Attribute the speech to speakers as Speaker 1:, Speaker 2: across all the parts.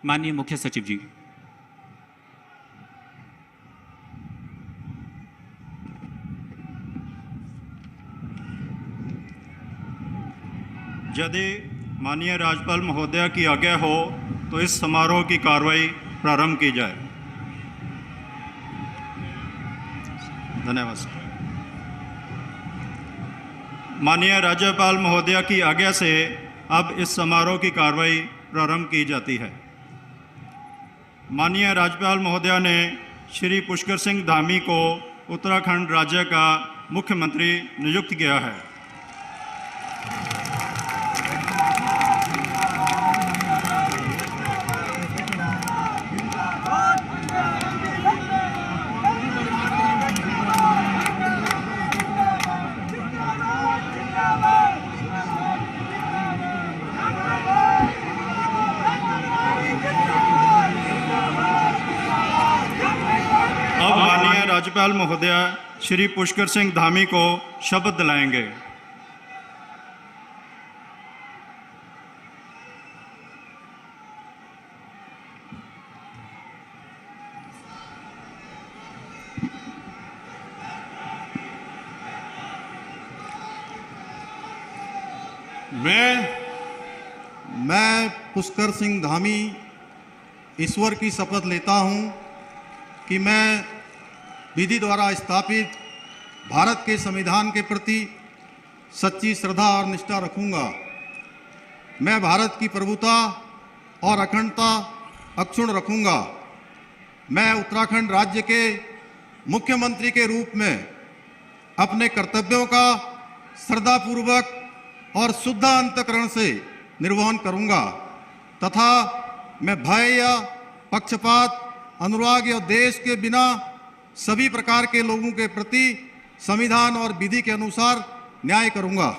Speaker 1: माननीय मुख्य सचिव जी।
Speaker 2: यदि माननीय राज्यपाल महोदया की आज्ञा हो तो इस समारोह की कार्रवाई प्रारंभ की जाए। धन्यवाद सर। माननीय राज्यपाल महोदया की आज्ञा से अब इस समारोह की कार्रवाई प्रारंभ की जाती है। माननीय राज्यपाल महोदया ने श्री पुष्कर सिंह धामी को उत्तराखंड राज्य का मुख्यमंत्री नियुक्त किया है। अब माननीय राज्यपाल महोदया श्री पुष्कर सिंह धामी को शपथ दिलाएंगे।
Speaker 3: मैं पुष्कर सिंह धामी ईश्वर की शपथ लेता हूं कि मैं विधि द्वारा स्थापित भारत के संविधान के प्रति सच्ची श्रद्धा और निष्ठा रखूंगा। मैं भारत की प्रभुता और अखंडता अक्षुण्ण रखूंगा। मैं उत्तराखंड राज्य के मुख्यमंत्री के रूप में अपने कर्तव्यों का श्रद्धापूर्वक और शुद्ध अंतःकरण से निर्वहन करूंगा तथा मैं भय या पक्षपात, अनुराग या देश के बिना सभी प्रकार के लोगों के प्रति संविधान और विधि के अनुसार न्याय करूंगा।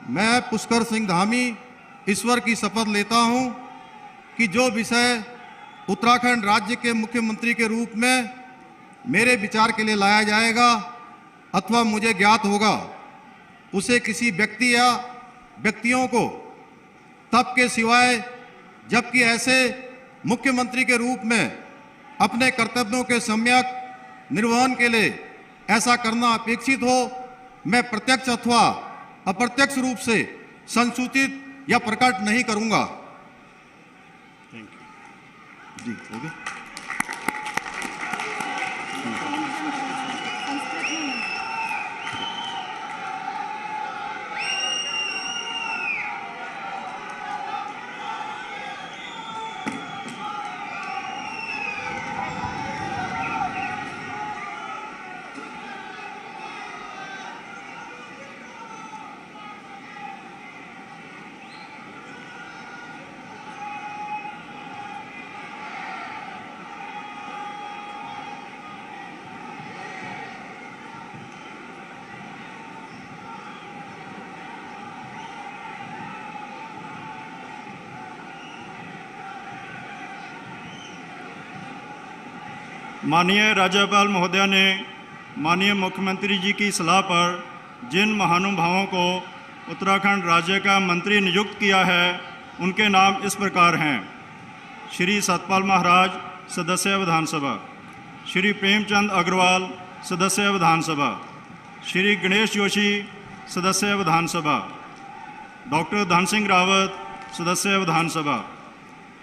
Speaker 3: मैं पुष्कर सिंह धामी ईश्वर की शपथ लेता हूं कि जो विषय उत्तराखंड राज्य के मुख्यमंत्री के रूप में मेरे विचार के लिए लाया जाएगा अथवा मुझे ज्ञात होगा उसे किसी व्यक्ति या व्यक्तियों को तब के सिवाय जबकि ऐसे मुख्यमंत्री के रूप में अपने कर्तव्यों के सम्यक निर्वहन के लिए ऐसा करना अपेक्षित हो मैं प्रत्यक्ष अथवा अप्रत्यक्ष रूप से संसूचित या प्रकट नहीं करूंगा। जी हो गया।
Speaker 2: माननीय राज्यपाल महोदया ने माननीय मुख्यमंत्री जी की सलाह पर जिन महानुभावों को उत्तराखंड राज्य का मंत्री नियुक्त किया है उनके नाम इस प्रकार हैं। श्री सतपाल महाराज सदस्य विधानसभा, श्री प्रेमचंद अग्रवाल सदस्य विधानसभा, श्री गणेश जोशी सदस्य विधानसभा, डॉक्टर धन सिंह रावत सदस्य विधानसभा,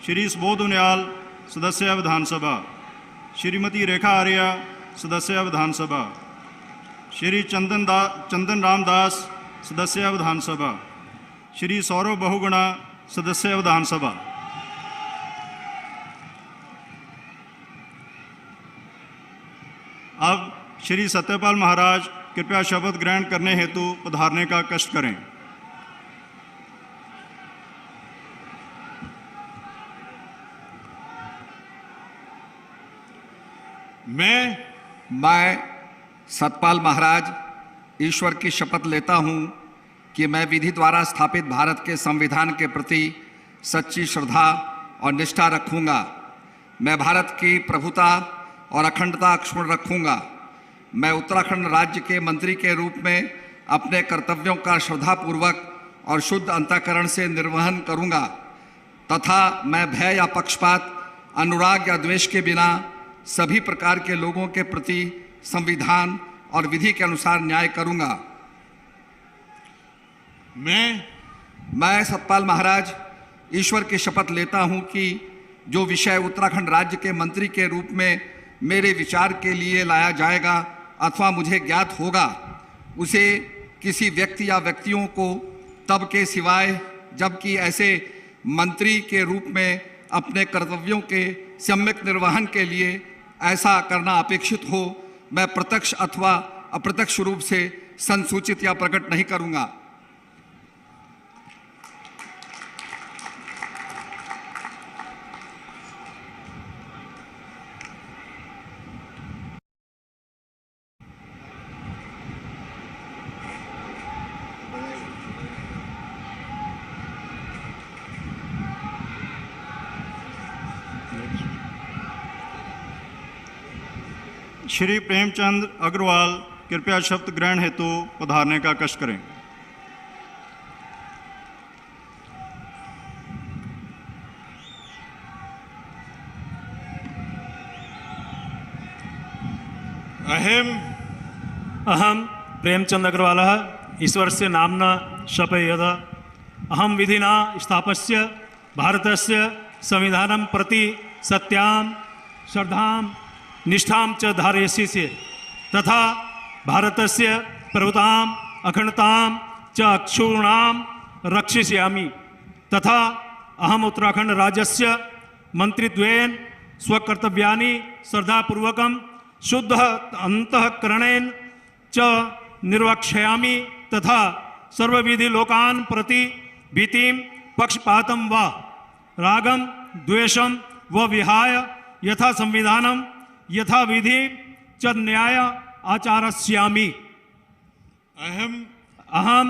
Speaker 2: श्री सुबोध उनियाल सदस्य विधानसभा, श्रीमती रेखा आर्या सदस्य विधानसभा, श्री चंदन रामदास सदस्य विधानसभा, श्री सौरभ बहुगुणा सदस्य विधानसभा। अब श्री सत्यपाल महाराज कृपया शपथ ग्रहण करने हेतु पधारने का कष्ट करें।
Speaker 4: मैं सतपाल महाराज ईश्वर की शपथ लेता हूं कि मैं विधि द्वारा स्थापित भारत के संविधान के प्रति सच्ची श्रद्धा और निष्ठा रखूंगा मैं भारत की प्रभुता और अखंडता अक्षुण्ण रखूंगा। मैं उत्तराखंड राज्य के मंत्री के रूप में अपने कर्तव्यों का श्रद्धापूर्वक और शुद्ध अंतःकरण से निर्वहन करूंगा तथा मैं भय या पक्षपात, अनुराग या द्वेष के बिना सभी प्रकार के लोगों के प्रति संविधान और विधि के अनुसार न्याय करूंगा। मैं सतपाल महाराज ईश्वर की शपथ लेता हूं कि जो विषय उत्तराखंड राज्य के मंत्री के रूप में मेरे विचार के लिए लाया जाएगा अथवा मुझे ज्ञात होगा, उसे किसी व्यक्ति या व्यक्तियों को तब के सिवाय जबकि ऐसे मंत्री के रूप में अपने कर्तव्यों के सम्यक निर्वहन के लिए ऐसा करना अपेक्षित हो, मैं प्रत्यक्ष अथवा अप्रत्यक्ष रूप से संसूचित या प्रकट नहीं करूंगा।
Speaker 2: श्री प्रेमचंद अग्रवाल कृपया शपथ ग्रहण हेतु पधारने का कष्ट करें।
Speaker 1: अहम प्रेमचंद अग्रवालः ईश्वरस्य नाम्ना शपयेत् अहम विधिना स्थापस्य भारतस्य संविधानं प्रति सत्यां श्रद्धां निष्ठां च धारयिष्ये तथा भारतस्य प्रभुतां अखंडतां च अक्षुण्णां रक्षिष्यामि तथा अहम उत्तराखंड राज्यस्य मंत्रित्वेन स्वकर्तव्यानि श्रद्धापूर्वकं शुद्ध अंतःकरणेन च निर्वक्ष्यामि तथा सर्वविधि लोकान् प्रति भीतिं पक्षपातं वा रागं द्वेषं व विहाय यथा संविधानं यथा विधि च न्याय आचरिष्यामि। अहम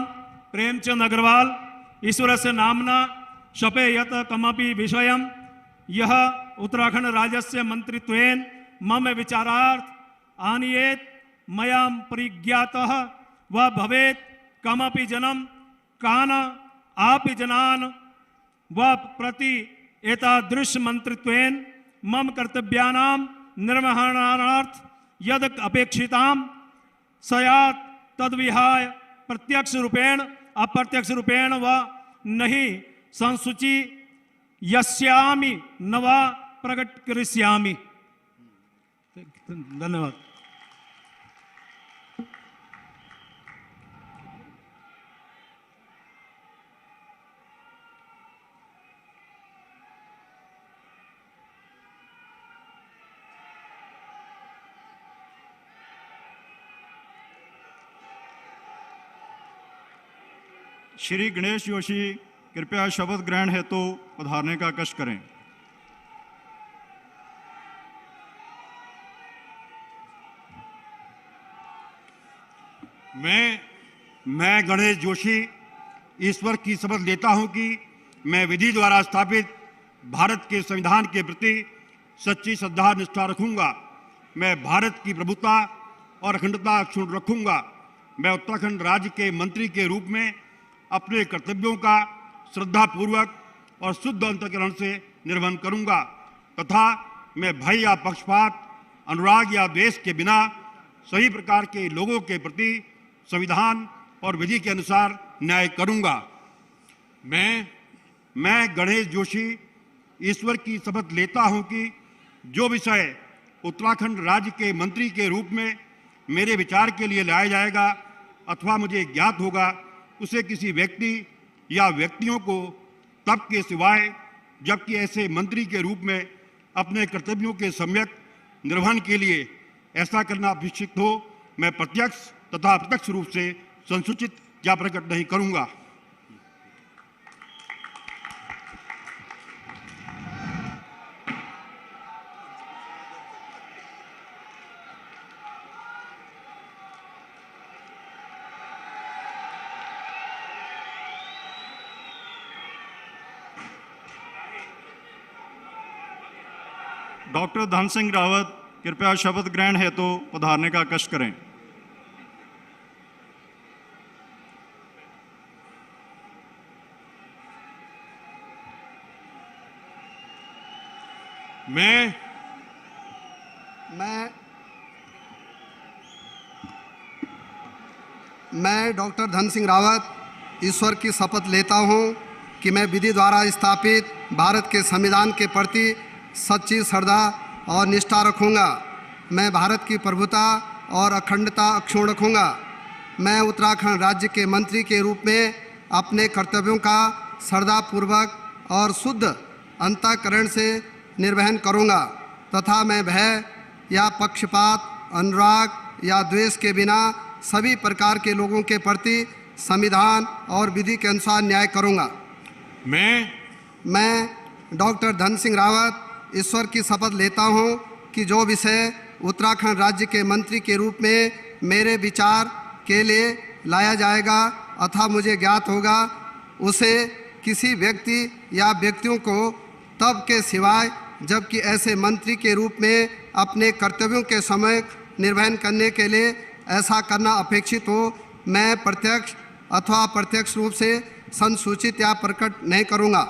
Speaker 1: प्रेमचंद अग्रवाल ईश्वरस्य नाम्ना शपयेत् कमपि विषयं यः उत्तराखंड राज्यस्य मंत्रित्वेन मम विचारार्थ आनीयेत् मया परिज्ञातः व भवेत् कमपि जनं कान् अपि जनान् व प्रति एतादृश मंत्रित्वेन मम कर्तव्यानां निर्वहणार्थ यद अपेक्षितां स्यात् तद्विहाय प्रत्यक्ष रूपेण अप्रत्यक्ष रूपेण व नहि संसूची यस्यामि न वा प्रकट करिष्यामि। धन्यवाद।
Speaker 2: श्री गणेश जोशी कृपया शपथ ग्रहण हेतु पधारने का कष्ट करें।
Speaker 5: मैं गणेश जोशी ईश्वर की शपथ लेता हूं कि मैं विधि द्वारा स्थापित भारत के संविधान के प्रति सच्ची श्रद्धा निष्ठा रखूंगा। मैं भारत की प्रभुता और अखंडता अक्षुण्ण रखूंगा। मैं उत्तराखंड राज्य के मंत्री के रूप में अपने कर्तव्यों का श्रद्धापूर्वक और शुद्ध अंतःकरण से निर्वहन करूंगा तथा मैं भय या पक्षपात, अनुराग या द्वेष के बिना सभी प्रकार के लोगों के प्रति संविधान और विधि के अनुसार न्याय करूंगा। मैं गणेश जोशी ईश्वर की शपथ लेता हूं कि जो विषय उत्तराखंड राज्य के मंत्री के रूप में मेरे विचार के लिए लाया जाएगा अथवा मुझे ज्ञात होगा, उसे किसी व्यक्ति या व्यक्तियों को तब के सिवाय जबकि ऐसे मंत्री के रूप में अपने कर्तव्यों के सम्यक निर्वहन के लिए ऐसा करना अपेक्षित हो, मैं प्रत्यक्ष तथा अप्रत्यक्ष रूप से संसूचित या प्रकट नहीं करूंगा।
Speaker 2: डॉक्टर धन सिंह रावत कृपया शपथ ग्रहण हेतु पधारने का कष्ट करें।
Speaker 6: मैं डॉक्टर धन सिंह रावत ईश्वर की शपथ लेता हूँ कि मैं विधि द्वारा स्थापित भारत के संविधान के प्रति सच्ची श्रद्धा और निष्ठा रखूँगा। मैं भारत की प्रभुता और अखंडता अक्षुण्ण रखूँगा। मैं उत्तराखंड राज्य के मंत्री के रूप में अपने कर्तव्यों का श्रद्धापूर्वक और शुद्ध अंतःकरण से निर्वहन करूँगा तथा मैं भय या पक्षपात, अनुराग या द्वेष के बिना सभी प्रकार के लोगों के प्रति संविधान और विधि के अनुसार न्याय करूँगा। मैं डॉक्टर धन सिंह रावत ईश्वर की शपथ लेता हूँ कि जो विषय उत्तराखंड राज्य के मंत्री के रूप में मेरे विचार के लिए लाया जाएगा अथवा मुझे ज्ञात होगा, उसे किसी व्यक्ति या व्यक्तियों को तब के सिवाय जबकि ऐसे मंत्री के रूप में अपने कर्तव्यों के समय निर्वहन करने के लिए ऐसा करना अपेक्षित हो, मैं प्रत्यक्ष अथवा अप्रत्यक्ष रूप से संसूचित या प्रकट नहीं करूँगा।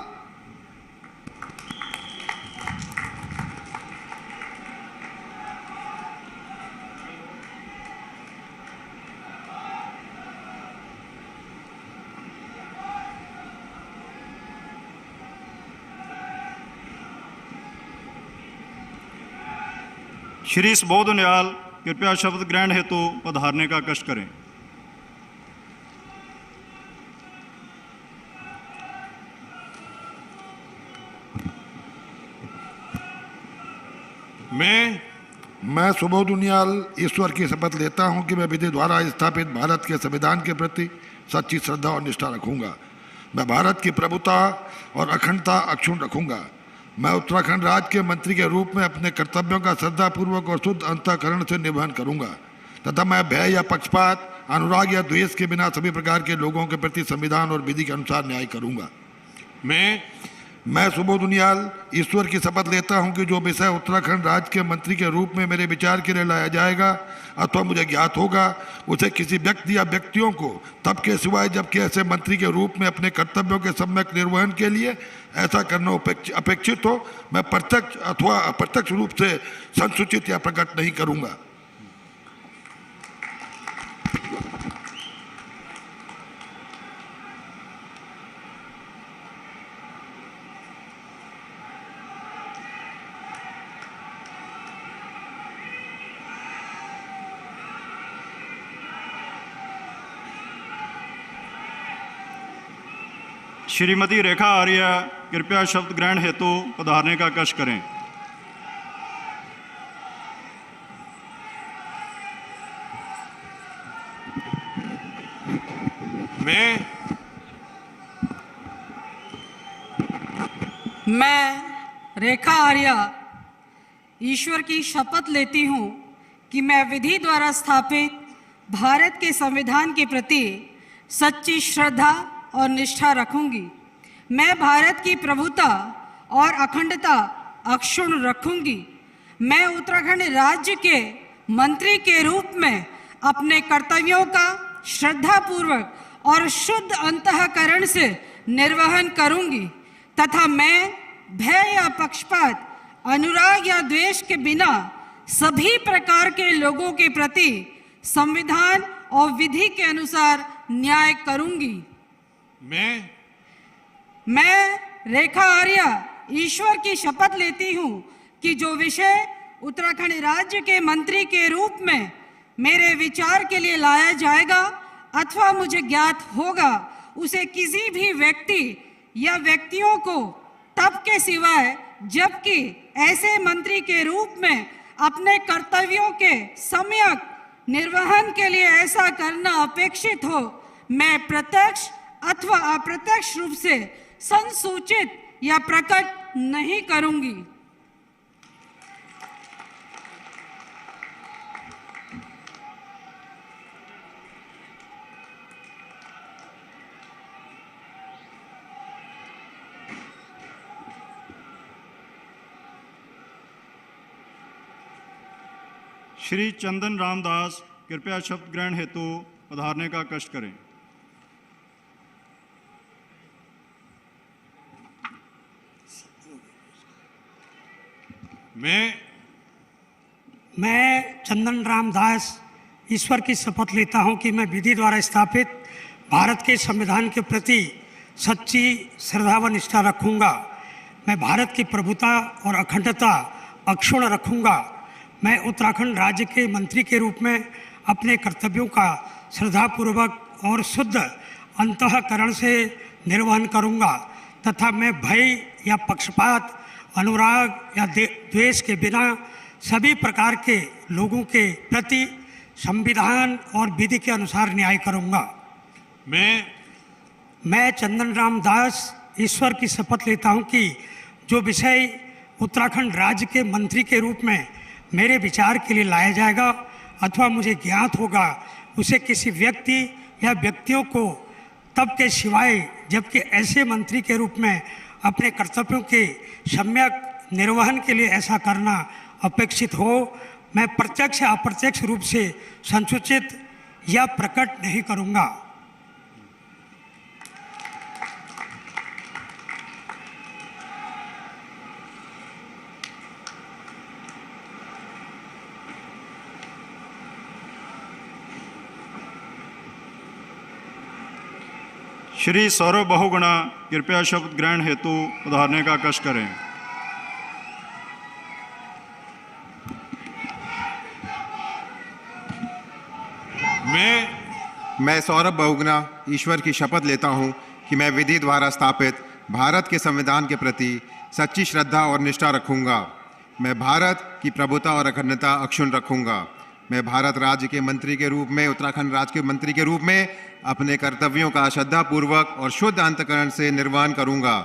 Speaker 2: श्री सुबोध उनियाल कृपया शपथ ग्रहण हेतु पधारने का कष्ट करें।
Speaker 7: मैं सुबोध उनियाल ईश्वर की शपथ लेता हूं कि मैं विधि द्वारा स्थापित भारत के संविधान के प्रति सच्ची श्रद्धा और निष्ठा रखूंगा। मैं भारत की प्रभुता और अखंडता अक्षुण्ण रखूंगा। मैं उत्तराखंड राज्य के मंत्री के रूप में अपने कर्तव्यों का श्रद्धापूर्वक और शुद्ध अंतःकरण से निर्वहन करूंगा तथा मैं भय या पक्षपात, अनुराग या द्वेष के बिना सभी प्रकार के लोगों के प्रति संविधान और विधि के अनुसार न्याय करूंगा। मैं सुबोध उनियाल ईश्वर की शपथ लेता हूं कि जो विषय उत्तराखंड राज्य के मंत्री के रूप में मेरे विचार के लिए लाया जाएगा अथवा मुझे ज्ञात होगा, उसे किसी व्यक्ति या व्यक्तियों को तब के सिवाय जबकि ऐसे मंत्री के रूप में अपने कर्तव्यों के सम्यक निर्वहन के लिए ऐसा करना अपेक्षित हो, मैं प्रत्यक्ष अथवा अप्रत्यक्ष रूप से संसूचित या प्रकट नहीं करूंगा।
Speaker 2: श्रीमती रेखा आर्य कृपया शपथ ग्रहण हेतु पधारने का कष्ट करें।
Speaker 8: मैं रेखा आर्य ईश्वर की शपथ लेती हूँ कि मैं विधि द्वारा स्थापित भारत के संविधान के प्रति सच्ची श्रद्धा और निष्ठा रखूंगी। मैं भारत की प्रभुता और अखंडता अक्षुण्ण रखूंगी। मैं उत्तराखंड राज्य के मंत्री के रूप में अपने कर्तव्यों का श्रद्धापूर्वक और शुद्ध अंतःकरण से निर्वहन करूंगी तथा मैं भय या पक्षपात, अनुराग या द्वेष के बिना सभी प्रकार के लोगों के प्रति संविधान और विधि के अनुसार न्याय करूंगी। मैं रेखा आर्य ईश्वर की शपथ लेती हूँ कि जो विषय उत्तराखंड राज्य के मंत्री के रूप में मेरे विचार के लिए लाया जाएगा अथवा मुझे ज्ञात होगा, उसे किसी भी व्यक्ति या व्यक्तियों को तब के सिवाय जबकि ऐसे मंत्री के रूप में अपने कर्तव्यों के सम्यक निर्वहन के लिए ऐसा करना अपेक्षित हो, मैं प्रत्यक्ष अथवा अप्रत्यक्ष रूप से संसूचित या प्रकट नहीं करूंगी।
Speaker 2: श्री चंदन रामदास कृपया शपथ ग्रहण हेतु पधारने का कष्ट करें।
Speaker 9: मैं चंदन रामदास ईश्वर की शपथ लेता हूं कि मैं विधि द्वारा स्थापित भारत के संविधान के प्रति सच्ची श्रद्धा व निष्ठा रखूंगा। मैं भारत की प्रभुता और अखंडता अक्षुण्ण रखूंगा। मैं उत्तराखंड राज्य के मंत्री के रूप में अपने कर्तव्यों का श्रद्धापूर्वक और शुद्ध अंतःकरण से निर्वहन करूंगा तथा मैं भय या पक्षपात, अनुराग या द्वेष के बिना सभी प्रकार के लोगों के प्रति संविधान और विधि के अनुसार न्याय करूंगा। मैं चंदन राम दास ईश्वर की शपथ लेता हूं कि जो विषय उत्तराखंड राज्य के मंत्री के रूप में मेरे विचार के लिए लाया जाएगा अथवा मुझे ज्ञात होगा, उसे किसी व्यक्ति या व्यक्तियों को तब के सिवाय जबकि ऐसे मंत्री के रूप में अपने कर्तव्यों के सम्यक निर्वहन के लिए ऐसा करना अपेक्षित हो, मैं प्रत्यक्ष या अप्रत्यक्ष रूप से संसूचित या प्रकट नहीं करूंगा।
Speaker 2: श्री सौरभ बहुगुणा कृपया शपथ ग्रहण हेतु पधारने का कष्ट करें।
Speaker 10: मैं सौरभ बहुगुणा ईश्वर की शपथ लेता हूं कि मैं विधि द्वारा स्थापित भारत के संविधान के प्रति सच्ची श्रद्धा और निष्ठा रखूंगा। मैं भारत की प्रभुता और अखंडता अक्षुण्ण रखूंगा। मैं भारत राज्य के मंत्री के रूप में, उत्तराखंड राज्य के मंत्री के रूप में अपने कर्तव्यों का श्रद्धापूर्वक और शुद्ध अंतःकरण से निर्वहन करूंगा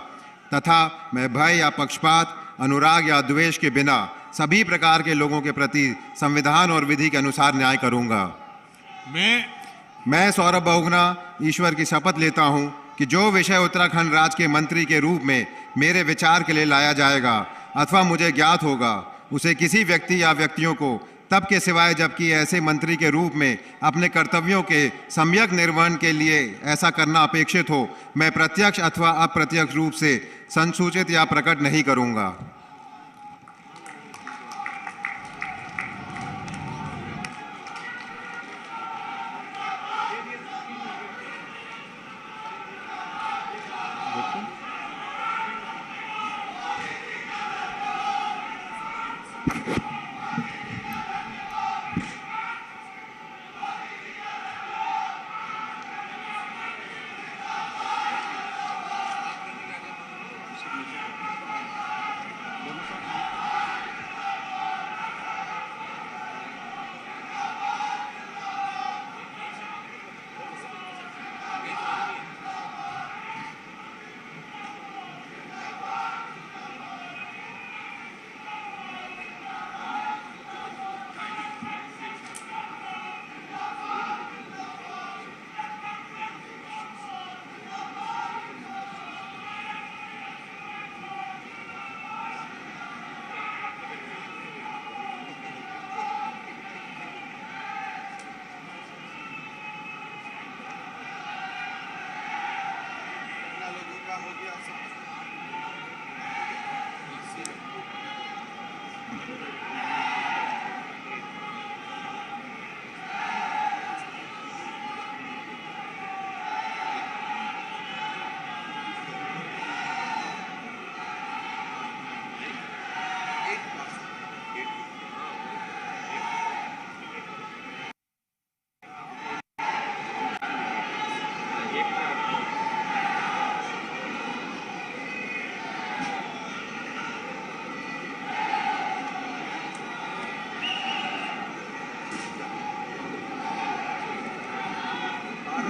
Speaker 10: तथा मैं भय या पक्षपात, अनुराग या द्वेष के बिना सभी प्रकार के लोगों के प्रति संविधान और विधि के अनुसार न्याय करूंगा। मैं सौरभ बहुगुणा ईश्वर की शपथ लेता हूं कि जो विषय उत्तराखंड राज्य के मंत्री के रूप में मेरे विचार के लिए लाया जाएगा अथवा मुझे ज्ञात होगा, उसे किसी व्यक्ति या व्यक्तियों को तब के सिवाय जबकि ऐसे मंत्री के रूप में अपने कर्तव्यों के सम्यक निर्वहन के लिए ऐसा करना अपेक्षित हो, मैं प्रत्यक्ष अथवा अप्रत्यक्ष रूप से संसूचित या प्रकट नहीं करूंगा।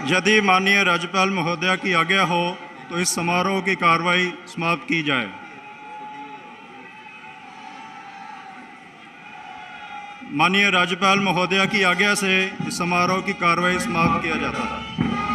Speaker 2: यदि माननीय राज्यपाल महोदया की आज्ञा हो तो इस समारोह की कार्रवाई समाप्त की जाए। माननीय राज्यपाल महोदया की आज्ञा से इस समारोह की कार्रवाई समाप्त किया जाता है।